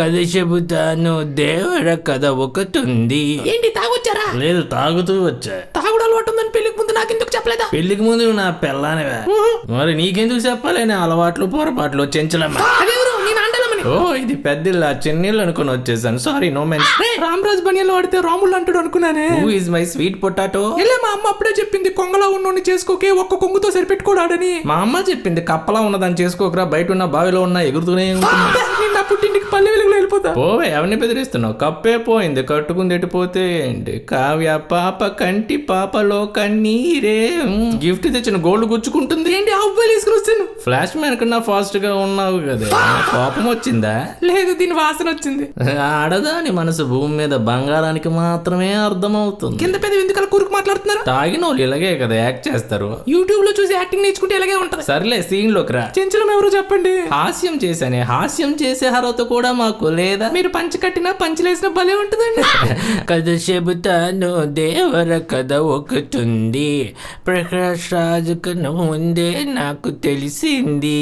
కథ చెబుతాను దేవర కథ ఒకటుంది. ఏంటి తాగొచ్చారా? లేదు, తాగుతూ వచ్చా. తాగుడు అలవాటు ఉందని పెళ్లికి ముందు నాకెందుకు చెప్పలేదా? పెళ్లికి ముందు నువ్వు నా పెళ్ళానివా? మరి నీకెందుకు చెప్పాలి నా అలవాట్లు పొరపాట్లు చెంచలమ్మా? అదెవరు? నేను అండలమని. ఓ, ఇది పెద్దిల్లా చిన్నిళ్ళు అనుకుని వచ్చేసాను. Sorry, no mention. రామరాజ్ బనియన్లు వాడితే రాముళ్ళు అంటాడు అనుకున్నానే. Who is my sweet potato? వెళ్ళే మా అమ్మ అప్పుడే చెప్పింది కొంగలా ఉన్నోని చేసుకోకే, ఒక్క కొంగుతో సరిపెట్టుకోడాడని. మా అమ్మ చెప్పింది కప్పలా ఉన్నదాన్ని చేసుకోకరా, బయట ఉన్న బావిలో ఉన్న ఎగురుతూనే ఉంటుంది. నిన్న పుట్టింటికి పల్లె వెలుగులో వెళ్ళిపోతా. పోవే, ఎవరిని బెదిరిస్తున్నావు? కప్పే పోయింది, కట్టుకుంది ఎటుపోతే ఏంటి? కావ్య పాప కంటి పాపలో కన్నీరే. గిఫ్ట్ తెచ్చిన గోల్డ్ గుచ్చుకుంటుంది. ఏంటి అబ్బాయిలు తీసుకుని వచ్చాను? ఫ్లాష్ మ్యాన్ కన్నా ఫాస్ట్ గా ఉన్నావు కదా, కోపం వచ్చిందా? లేదు, దీని వాసన వచ్చింది. ఆడదాని మనసు భూమి మీద బంగారానికి మాత్రమే అర్థమవుతుంది. కింద పెద్ద ఎందుకలా కూరుకు మాట్లాడుతున్నారు? తాగిన వాళ్ళు ఇలాగే కదా యాక్ట్ చేస్తారు. యూట్యూబ్ లో చూసి యాక్టింగ్ నేర్చుకుంటే ఇలాగే ఉంటది. సర్లే, సీన్ లోకి రా. చెంచలం ఎవరు చెప్పండి? హాస్యం చేశానే, హాస్యం చేసే అర్హత కూడా మాకు లేదా? మీరు పంచి కట్టినా పంచిలేసినా భలే ఉంటుందండి. కథ చెబుతాను దేవర కథ ఒకటుంది. ప్రకాష్ రాజు కన్నా ముందే నాకు తెలిసింది.